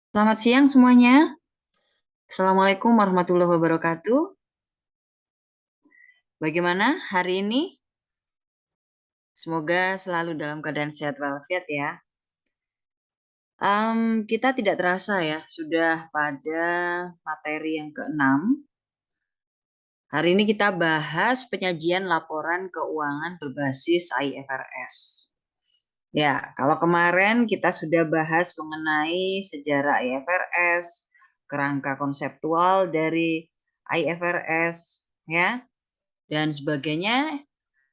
Selamat siang semuanya. Assalamualaikum warahmatullahi wabarakatuh. Bagaimana hari ini? Semoga selalu dalam keadaan sehat walafiat ya. Kita tidak terasa ya, sudah pada materi yang ke-6. Hari ini kita bahas penyajian laporan keuangan berbasis IFRS. Ya, kalau kemarin kita sudah bahas mengenai sejarah IFRS, kerangka konseptual dari IFRS, ya, dan sebagainya.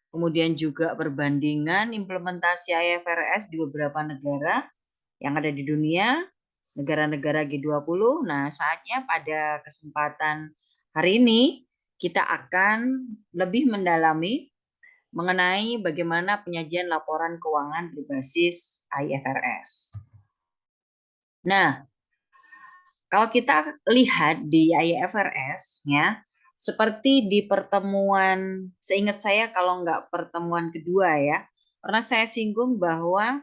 Kemudian juga perbandingan implementasi IFRS di beberapa negara yang ada di dunia, negara-negara G20. Nah, saatnya pada kesempatan hari ini kita akan lebih mendalami mengenai bagaimana penyajian laporan keuangan berbasis IFRS. Nah, kalau kita lihat di IFRS ya, seperti di pertemuan, seingat saya kalau nggak pertemuan kedua ya, pernah saya singgung bahwa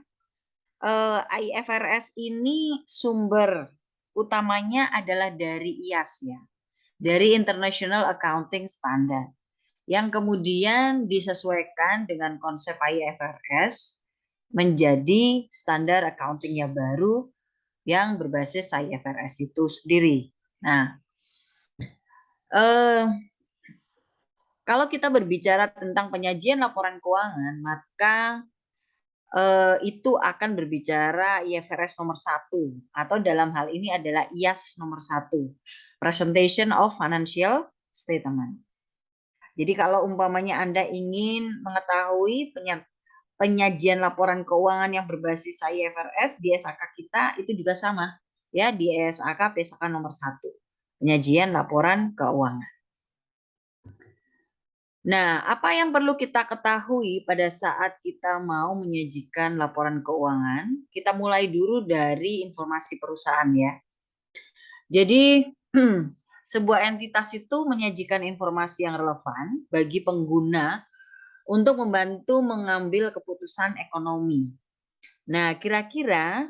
IFRS ini sumber utamanya adalah dari IAS ya, dari International Accounting Standard, yang kemudian disesuaikan dengan konsep IFRS menjadi standar accounting yang baru yang berbasis IFRS itu sendiri. Nah, eh, kalau kita berbicara tentang penyajian laporan keuangan, maka itu akan berbicara IFRS nomor 1 atau dalam hal ini adalah IAS nomor 1, Presentation of Financial Statement. Jadi kalau umpamanya Anda ingin mengetahui penyajian laporan keuangan yang berbasis IFRS di SAK kita itu juga sama ya, di SAK nomor 1, penyajian laporan keuangan. Nah, apa yang perlu kita ketahui pada saat kita mau menyajikan laporan keuangan? Kita mulai dulu dari informasi perusahaan ya. Jadi, sebuah entitas itu menyajikan informasi yang relevan bagi pengguna untuk membantu mengambil keputusan ekonomi. Nah, kira-kira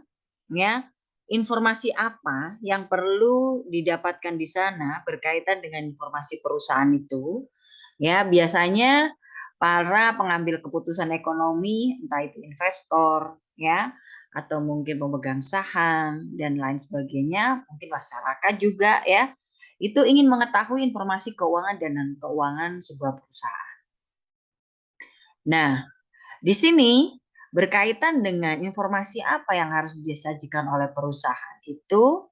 ya, informasi apa yang perlu didapatkan di sana berkaitan dengan informasi perusahaan itu? Ya, biasanya para pengambil keputusan ekonomi, entah itu investor, ya, atau mungkin pemegang saham dan lain sebagainya, mungkin masyarakat juga ya, itu ingin mengetahui informasi keuangan dan keuangan sebuah perusahaan. Nah, di sini berkaitan dengan informasi apa yang harus disajikan oleh perusahaan itu,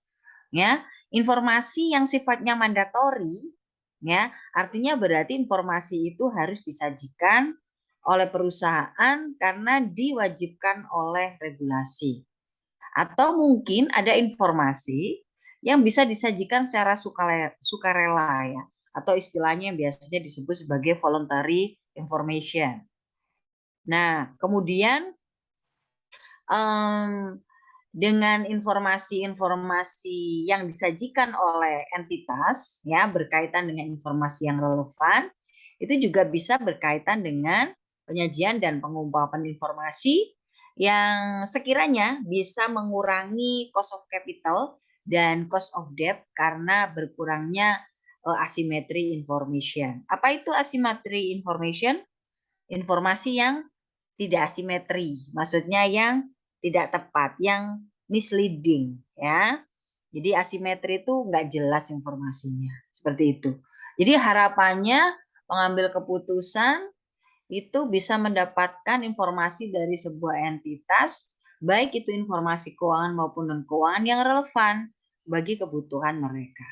ya, informasi yang sifatnya mandatori, ya, artinya berarti informasi itu harus disajikan oleh perusahaan karena diwajibkan oleh regulasi. Atau mungkin ada informasi yang bisa disajikan secara sukarela ya, atau istilahnya yang biasanya disebut sebagai voluntary information. Nah, kemudian dengan informasi-informasi yang disajikan oleh entitas ya berkaitan dengan informasi yang relevan, itu juga bisa berkaitan dengan penyajian dan pengungkapan informasi yang sekiranya bisa mengurangi cost of capital dan cost of debt karena berkurangnya asymmetry information. Apa itu asymmetry information? Informasi yang tidak asimetri, maksudnya yang tidak tepat, yang misleading ya. Jadi asimetri itu nggak jelas informasinya, seperti itu. Jadi harapannya pengambil keputusan itu bisa mendapatkan informasi dari sebuah entitas, baik itu informasi keuangan maupun non keuangan yang relevan bagi kebutuhan mereka.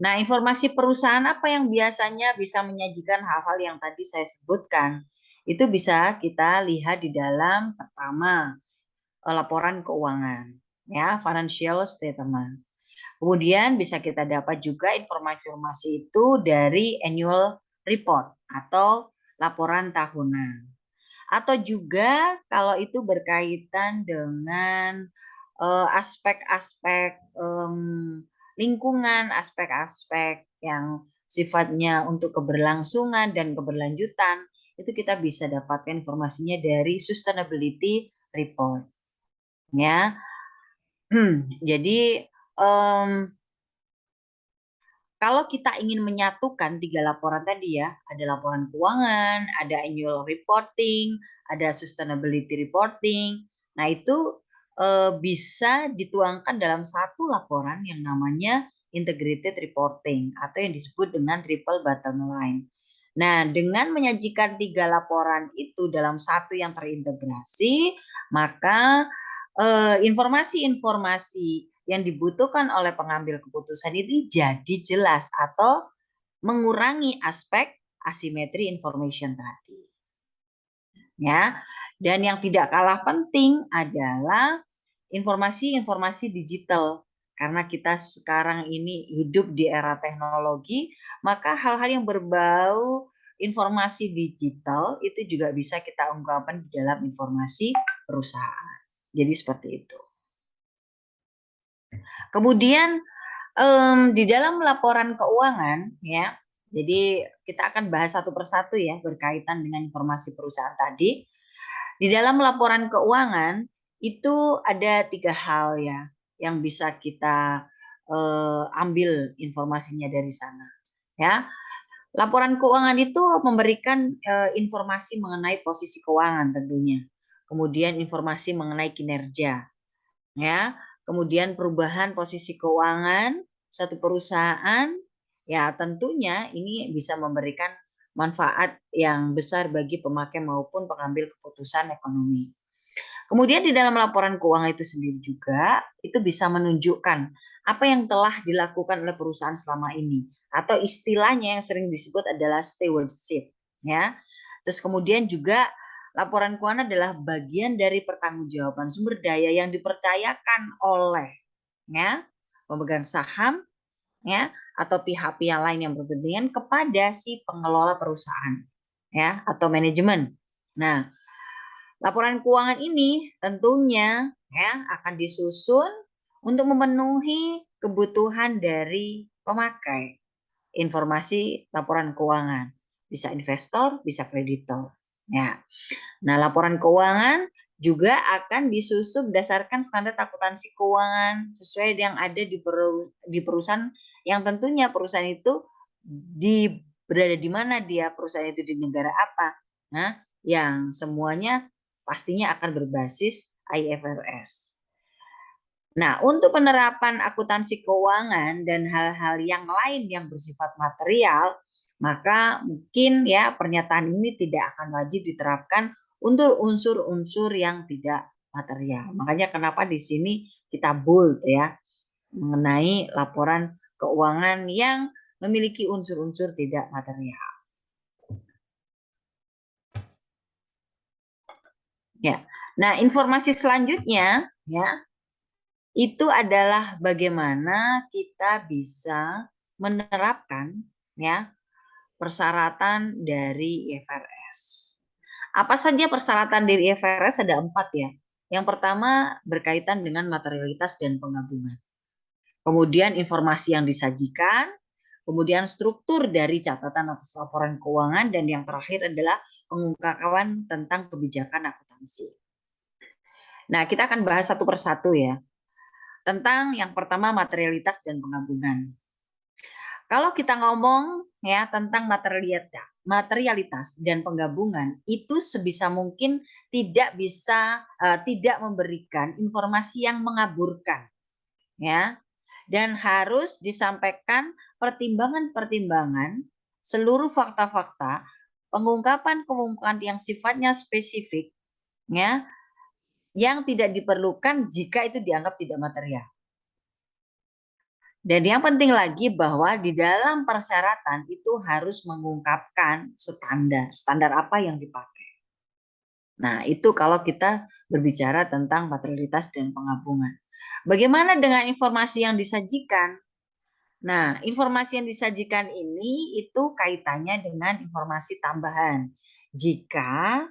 Nah, informasi perusahaan apa yang biasanya bisa menyajikan hal-hal yang tadi saya sebutkan? Itu bisa kita lihat di dalam pertama laporan keuangan, ya, financial statement. Kemudian bisa kita dapat juga informasi-informasi itu dari annual report atau laporan tahunan. Atau juga kalau itu berkaitan dengan aspek-aspek lingkungan, aspek-aspek yang sifatnya untuk keberlangsungan dan keberlanjutan, itu kita bisa dapatkan informasinya dari sustainability report. Ya. Jadi kalau kita ingin menyatukan 3 laporan tadi ya, ada laporan keuangan, ada annual reporting, ada sustainability reporting. Nah, itu bisa dituangkan dalam satu laporan yang namanya integrated reporting atau yang disebut dengan triple bottom line. Nah, dengan menyajikan 3 laporan itu dalam satu yang terintegrasi, maka informasi-informasi yang dibutuhkan oleh pengambil keputusan ini jadi jelas atau mengurangi aspek asimetri information tadi. Ya. Dan yang tidak kalah penting adalah informasi-informasi digital. Karena kita sekarang ini hidup di era teknologi, maka hal-hal yang berbau informasi digital itu juga bisa kita ungkapkan di dalam informasi perusahaan. Jadi seperti itu. Kemudian di dalam laporan keuangan ya, jadi kita akan bahas satu persatu ya berkaitan dengan informasi perusahaan tadi. Di dalam laporan keuangan itu ada 3 hal ya yang bisa kita ambil informasinya dari sana ya. Laporan keuangan itu memberikan informasi mengenai posisi keuangan tentunya. Kemudian informasi mengenai kinerja ya, kemudian perubahan posisi keuangan satu perusahaan, ya tentunya ini bisa memberikan manfaat yang besar bagi pemakai maupun pengambil keputusan ekonomi. Kemudian di dalam laporan keuangan itu sendiri juga itu bisa menunjukkan apa yang telah dilakukan oleh perusahaan selama ini atau istilahnya yang sering disebut adalah stewardship ya. Terus kemudian juga laporan keuangan adalah bagian dari pertanggungjawaban sumber daya yang dipercayakan oleh ya pemegang saham ya atau pihak-pihak lain yang berkepentingan kepada si pengelola perusahaan ya atau manajemen. Nah, laporan keuangan ini tentunya ya akan disusun untuk memenuhi kebutuhan dari pemakai informasi laporan keuangan. Bisa investor, bisa kreditor. Ya. Nah, laporan keuangan juga akan disusun berdasarkan standar akuntansi keuangan sesuai yang ada di perusahaan yang tentunya perusahaan itu berada di mana dia, perusahaan itu di negara apa. Nah, yang semuanya pastinya akan berbasis IFRS. Nah, untuk penerapan akuntansi keuangan dan hal-hal yang lain yang bersifat material, maka mungkin ya pernyataan ini tidak akan wajib diterapkan untuk unsur-unsur yang tidak material. Makanya kenapa di sini kita bold ya mengenai laporan keuangan yang memiliki unsur-unsur tidak material. Ya. Nah, informasi selanjutnya ya itu adalah bagaimana kita bisa menerapkan ya persyaratan dari IFRS. Apa saja persyaratan dari IFRS? Ada 4 ya. Yang pertama berkaitan dengan materialitas dan penggabungan. Kemudian informasi yang disajikan, kemudian struktur dari catatan atas laporan keuangan, dan yang terakhir adalah pengungkapan tentang kebijakan akuntansi. Nah, kita akan bahas satu persatu ya. Tentang yang pertama materialitas dan penggabungan. Kalau kita ngomong ya tentang materialitas dan penggabungan itu sebisa mungkin tidak bisa tidak memberikan informasi yang mengaburkan ya dan harus disampaikan pertimbangan-pertimbangan seluruh fakta-fakta pengungkapan yang sifatnya spesifik ya yang tidak diperlukan jika itu dianggap tidak material. Dan yang penting lagi bahwa di dalam persyaratan itu harus mengungkapkan standar apa yang dipakai. Nah, itu kalau kita berbicara tentang materialitas dan penggabungan. Bagaimana dengan informasi yang disajikan? Nah, informasi yang disajikan ini itu kaitannya dengan informasi tambahan. Jika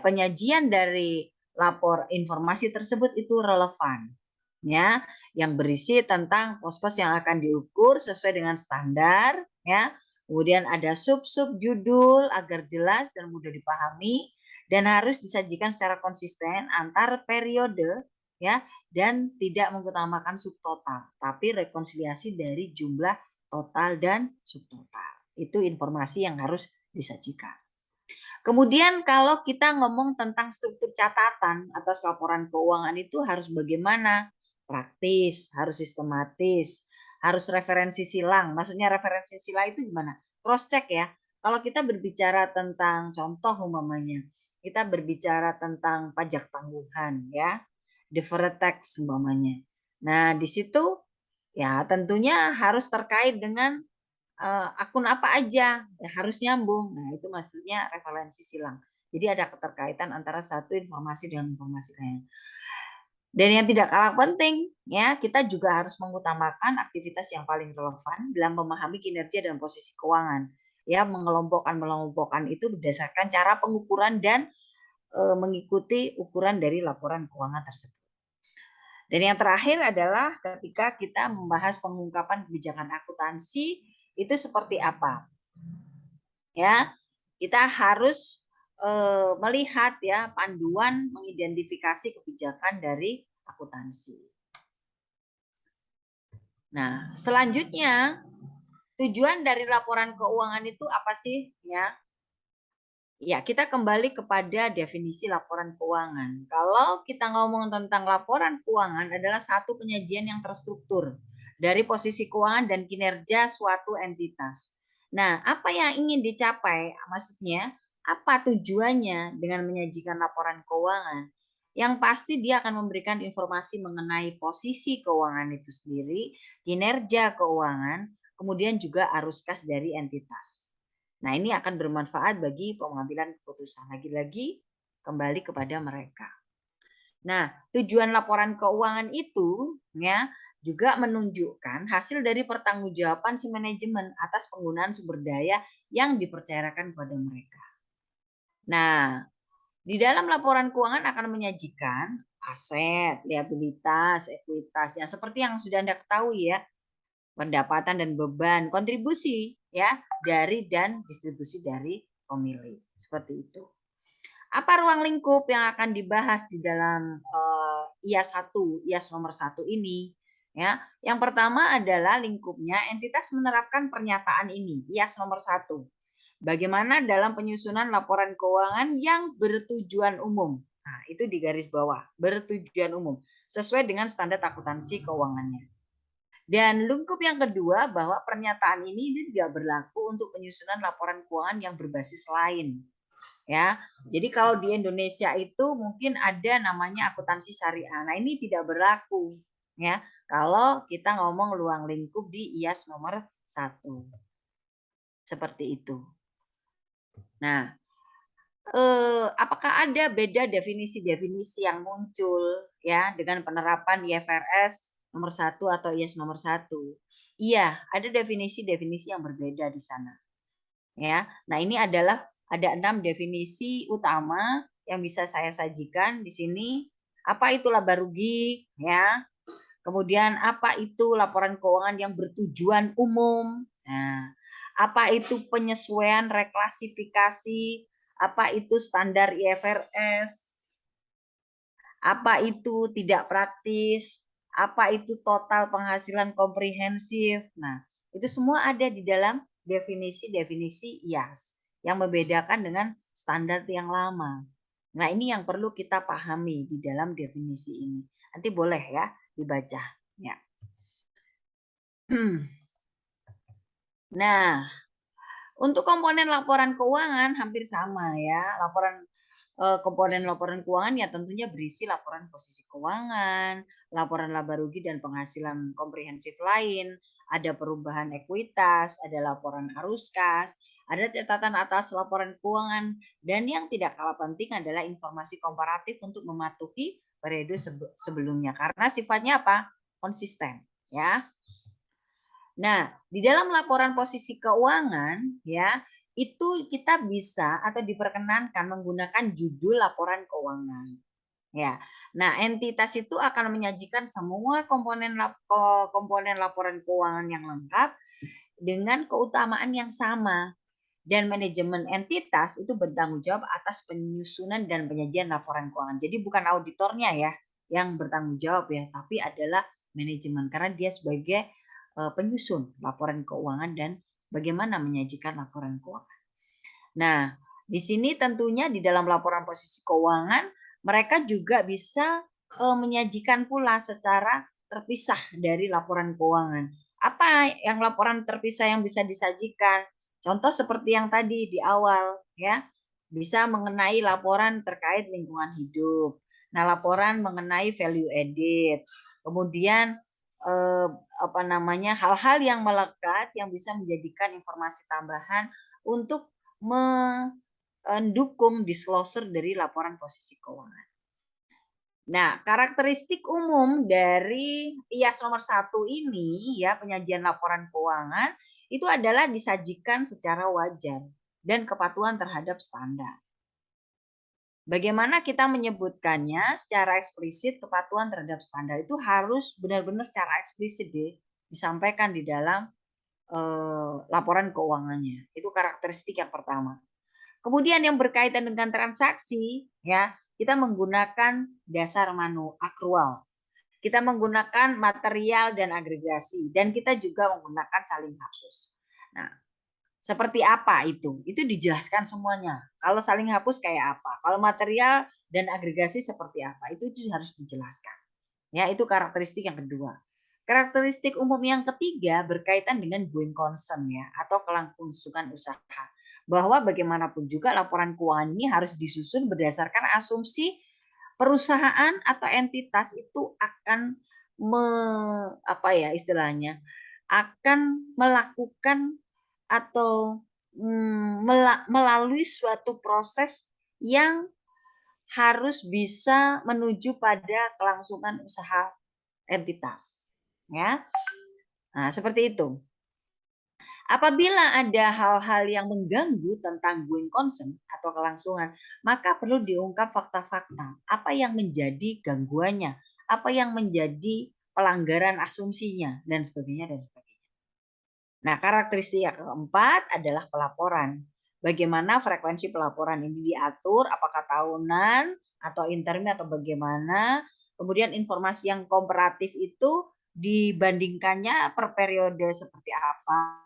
penyajian dari lapor informasi tersebut itu relevan ya yang berisi tentang pos-pos yang akan diukur sesuai dengan standar ya. Kemudian ada sub-sub judul agar jelas dan mudah dipahami dan harus disajikan secara konsisten antar periode ya, dan tidak mengutamakan subtotal, tapi rekonsiliasi dari jumlah total dan subtotal. Itu informasi yang harus disajikan. Kemudian kalau kita ngomong tentang struktur catatan atas laporan keuangan itu harus bagaimana? Praktis, harus sistematis, harus referensi silang. Maksudnya referensi silang itu gimana? Cross check ya. Kalau kita berbicara tentang contoh umpamanya, kita berbicara tentang pajak tangguhan ya, deferred tax umpamanya. Nah, di situ ya tentunya harus terkait dengan akun apa aja, ya harus nyambung. Nah, itu maksudnya referensi silang. Jadi ada keterkaitan antara satu informasi dengan informasi lain. Dan yang tidak kalah penting, ya kita juga harus mengutamakan aktivitas yang paling relevan dalam memahami kinerja dan posisi keuangan. Ya, mengelompokkan itu berdasarkan cara pengukuran dan mengikuti ukuran dari laporan keuangan tersebut. Dan yang terakhir adalah ketika kita membahas pengungkapan kebijakan akuntansi itu seperti apa. Ya, kita harus melihat ya panduan mengidentifikasi kebijakan dari akuntansi. Nah, selanjutnya tujuan dari laporan keuangan itu apa sih ya? Ya, kita kembali kepada definisi laporan keuangan. Kalau kita ngomong tentang laporan keuangan adalah satu penyajian yang terstruktur dari posisi keuangan dan kinerja suatu entitas. Nah, apa yang ingin dicapai? Maksudnya, apa tujuannya dengan menyajikan laporan keuangan? Yang pasti dia akan memberikan informasi mengenai posisi keuangan itu sendiri, kinerja keuangan, kemudian juga arus kas dari entitas. Nah, ini akan bermanfaat bagi pengambilan keputusan. Lagi-lagi kembali kepada mereka. Nah, tujuan laporan keuangan itu ya juga menunjukkan hasil dari pertanggungjawaban si manajemen atas penggunaan sumber daya yang dipercayakan kepada mereka. Nah, di dalam laporan keuangan akan menyajikan aset, liabilitas, ekuitas yang seperti yang sudah Anda ketahui ya, pendapatan dan beban, kontribusi ya dari dan distribusi dari pemilik. Seperti itu. Apa ruang lingkup yang akan dibahas di dalam IAS 1, IAS nomor 1 ini? Ya, yang pertama adalah lingkupnya entitas menerapkan pernyataan ini, IAS nomor 1. Bagaimana dalam penyusunan laporan keuangan yang bertujuan umum. Nah, itu di garis bawah, bertujuan umum, sesuai dengan standar akuntansi keuangannya. Dan lingkup yang kedua bahwa pernyataan ini tidak berlaku untuk penyusunan laporan keuangan yang berbasis lain. Ya, jadi kalau di Indonesia itu mungkin ada namanya akuntansi syariah. Nah, ini tidak berlaku ya kalau kita ngomong ruang lingkup di IAS nomor 1. Seperti itu. Nah, apakah ada beda definisi-definisi yang muncul ya dengan penerapan IFRS nomor 1 atau IAS nomor 1? Iya, ada definisi-definisi yang berbeda di sana. Ya. Nah, ini adalah ada 6 definisi utama yang bisa saya sajikan di sini. Apa itu laba rugi ya? Kemudian apa itu laporan keuangan yang bertujuan umum? Nah, apa itu penyesuaian reklasifikasi? Apa itu standar IFRS? Apa itu tidak praktis? Apa itu total penghasilan komprehensif? Nah, itu semua ada di dalam definisi-definisi IAS yang membedakan dengan standar yang lama. Nah, ini yang perlu kita pahami di dalam definisi ini. Nanti boleh ya dibaca. Ya. Nah, untuk komponen laporan keuangan hampir sama ya. Komponen laporan keuangan ya tentunya berisi laporan posisi keuangan, laporan laba rugi dan penghasilan komprehensif lain, ada perubahan ekuitas, ada laporan arus kas, ada catatan atas laporan keuangan, dan yang tidak kalah penting adalah informasi komparatif untuk mematuhi periode sebelumnya karena sifatnya apa? Konsisten, ya. Nah, di dalam laporan posisi keuangan ya, itu kita bisa atau diperkenankan menggunakan judul laporan keuangan. Ya. Nah, entitas itu akan menyajikan semua komponen laporan keuangan yang lengkap dengan keutamaan yang sama. Dan manajemen entitas itu bertanggung jawab atas penyusunan dan penyajian laporan keuangan. Jadi bukan auditornya ya, yang bertanggung jawab ya, tapi adalah manajemen karena dia sebagai penyusun laporan keuangan dan bagaimana menyajikan laporan keuangan. Nah, di sini tentunya di dalam laporan posisi keuangan mereka juga bisa menyajikan pula secara terpisah dari laporan keuangan. Apa yang laporan terpisah yang bisa disajikan? Contoh seperti yang tadi di awal ya, bisa mengenai laporan terkait lingkungan hidup. Nah, laporan mengenai value added. Kemudian apa namanya? Hal-hal yang melekat yang bisa menjadikan informasi tambahan untuk mendukung disclosure dari laporan posisi keuangan. Nah, karakteristik umum dari IAS nomor 1 ini ya, penyajian laporan keuangan itu adalah disajikan secara wajar dan kepatuhan terhadap standar. Bagaimana kita menyebutkannya secara eksplisit, kepatuhan terhadap standar itu harus benar-benar secara eksplisit disampaikan di dalam laporan keuangannya. Itu karakteristik yang pertama. Kemudian yang berkaitan dengan transaksi, ya, kita menggunakan dasar akrual. Kita menggunakan material dan agregasi, dan kita juga menggunakan saling hapus. Nah, seperti apa itu? Itu dijelaskan semuanya. Kalau saling hapus kayak apa? Kalau material dan agregasi seperti apa? Itu harus dijelaskan. Ya, itu karakteristik yang kedua. Karakteristik umum yang ketiga berkaitan dengan going concern ya, atau kelangsungan usaha. Bahwa bagaimanapun juga laporan keuangan ini harus disusun berdasarkan asumsi perusahaan atau entitas itu akan apa ya istilahnya, akan melakukan atau melalui suatu proses yang harus bisa menuju pada kelangsungan usaha entitas, ya. Nah, seperti itu. Apabila ada hal-hal yang mengganggu tentang going concern atau kelangsungan, maka perlu diungkap fakta-fakta. Apa yang menjadi gangguannya, apa yang menjadi pelanggaran asumsinya, dan sebagainya, dan sebagainya. Nah, karakteristik yang keempat adalah pelaporan. Bagaimana frekuensi pelaporan ini diatur, apakah tahunan atau interim atau bagaimana. Kemudian informasi yang komparatif itu dibandingkannya per periode seperti apa,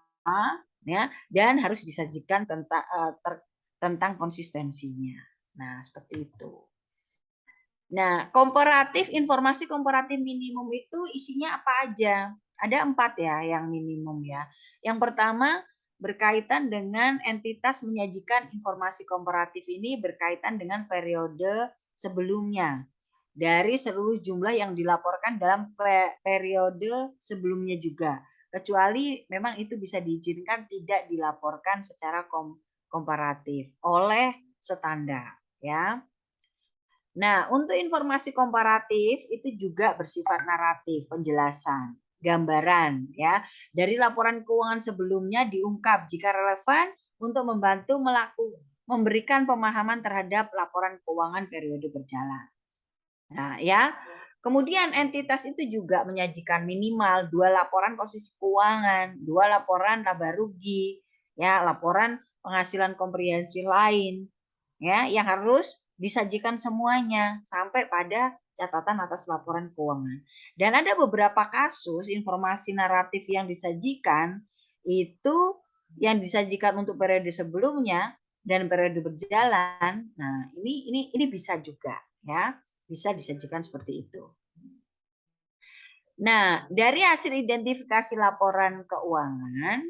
ya, dan harus disajikan tentang konsistensinya. Nah, seperti itu. Nah, informasi komparatif minimum itu isinya apa aja? Ada 4 ya yang minimum ya. Yang pertama berkaitan dengan entitas menyajikan informasi komparatif ini berkaitan dengan periode sebelumnya. Dari seluruh jumlah yang dilaporkan dalam periode sebelumnya juga. Kecuali memang itu bisa diizinkan tidak dilaporkan secara komparatif oleh standar ya. Nah, untuk informasi komparatif itu juga bersifat naratif, penjelasan, gambaran ya. Dari laporan keuangan sebelumnya diungkap jika relevan untuk membantu memberikan pemahaman terhadap laporan keuangan periode berjalan. Nah, ya. Kemudian entitas itu juga menyajikan minimal 2 laporan posisi keuangan, 2 laporan laba rugi, ya, laporan penghasilan komprehensif lain, ya, yang harus disajikan semuanya sampai pada catatan atas laporan keuangan. Dan ada beberapa kasus informasi naratif yang disajikan itu yang disajikan untuk periode sebelumnya dan periode berjalan. Nah, ini bisa juga ya, bisa disajikan seperti itu. Nah, dari hasil identifikasi laporan keuangan,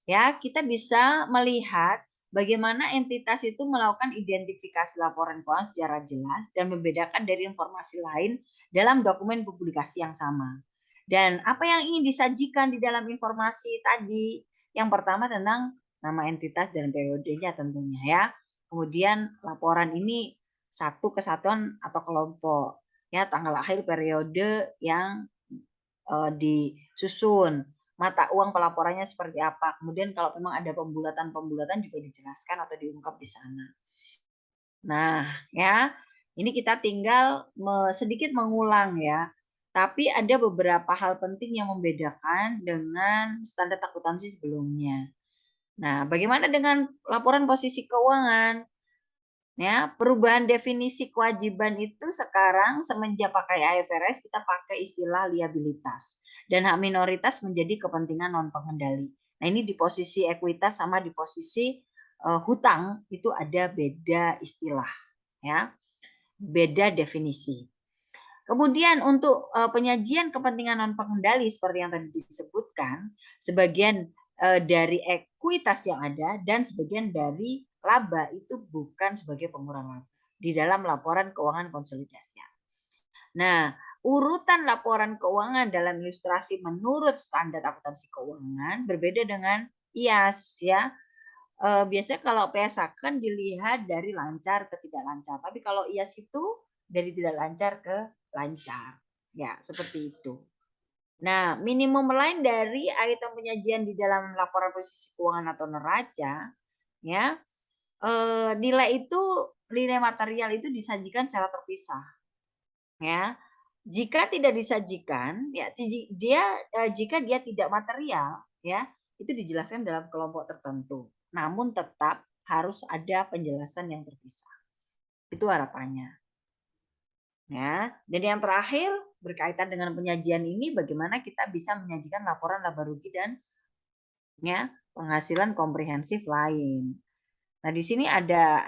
ya kita bisa melihat bagaimana entitas itu melakukan identifikasi laporan keuangan secara jelas dan membedakan dari informasi lain dalam dokumen publikasi yang sama. Dan apa yang ingin disajikan di dalam informasi tadi? Yang pertama tentang nama entitas dan periodenya tentunya ya. Kemudian laporan ini satu kesatuan atau kelompok, ya tanggal akhir periode yang disusun, mata uang pelaporannya seperti apa. Kemudian kalau memang ada pembulatan-pembulatan juga dijelaskan atau diungkap di sana. Nah, ya, ini kita tinggal sedikit mengulang ya. Tapi ada beberapa hal penting yang membedakan dengan standar akuntansi sebelumnya. Nah, bagaimana dengan laporan posisi keuangan? Ya, perubahan definisi kewajiban itu sekarang semenjak pakai IFRS kita pakai istilah liabilitas dan hak minoritas menjadi kepentingan non pengendali. Nah, ini di posisi ekuitas sama di posisi hutang itu ada beda istilah, ya, beda definisi. Kemudian untuk penyajian kepentingan non pengendali seperti yang tadi disebutkan, sebagian dari ekuitas yang ada dan sebagian dari laba itu bukan sebagai pengurang laba di dalam laporan keuangan konsolidasi. Nah, urutan laporan keuangan dalam ilustrasi menurut standar akuntansi keuangan berbeda dengan IAS ya. Biasanya kalau PSA kan dilihat dari lancar ke tidak lancar, tapi kalau IAS itu dari tidak lancar ke lancar. Ya, seperti itu. Nah, minimum lain dari item penyajian di dalam laporan posisi keuangan atau neraca, ya, nilai itu nilai material itu disajikan secara terpisah, ya. Jika tidak disajikan, ya dia jika dia tidak material, ya, itu dijelaskan dalam kelompok tertentu. Namun tetap harus ada penjelasan yang terpisah. Itu harapannya. Ya, dan yang terakhir berkaitan dengan penyajian ini bagaimana kita bisa menyajikan laporan laba rugi dan ya, penghasilan komprehensif lain. Nah, di sini ada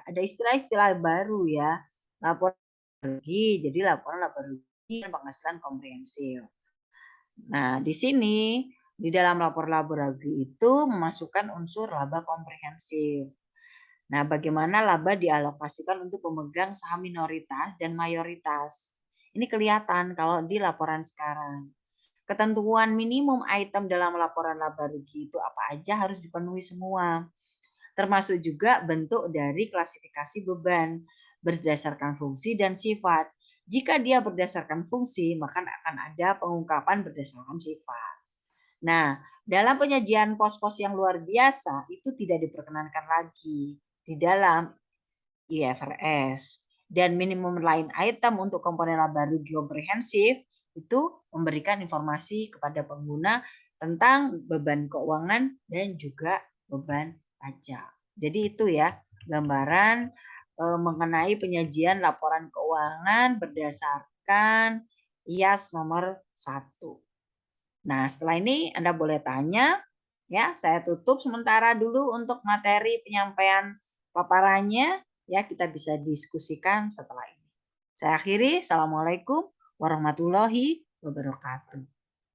istilah-istilah baru ya. Laporan rugi, jadi laporan laba rugi dan penghasilan komprehensif. Nah, di sini di dalam lapor laba rugi itu memasukkan unsur laba komprehensif. Nah, bagaimana laba dialokasikan untuk pemegang saham minoritas dan mayoritas. Ini kelihatan kalau di laporan sekarang. Ketentuan minimum item dalam laporan laba rugi itu apa aja harus dipenuhi semua. Termasuk juga bentuk dari klasifikasi beban berdasarkan fungsi dan sifat. Jika dia berdasarkan fungsi, maka akan ada pengungkapan berdasarkan sifat. Nah, dalam penyajian pos-pos yang luar biasa itu tidak diperkenankan lagi di dalam IFRS. Dan minimum line item untuk komponen laba rugi komprehensif itu memberikan informasi kepada pengguna tentang beban keuangan dan juga beban pajak. Jadi itu ya gambaran mengenai penyajian laporan keuangan berdasarkan IAS nomor 1. Nah, setelah ini Anda boleh tanya, ya. Saya tutup sementara dulu untuk materi penyampaian paparannya, ya. Kita bisa diskusikan setelah ini. Saya akhiri. Assalamualaikum warahmatullahi wabarakatuh.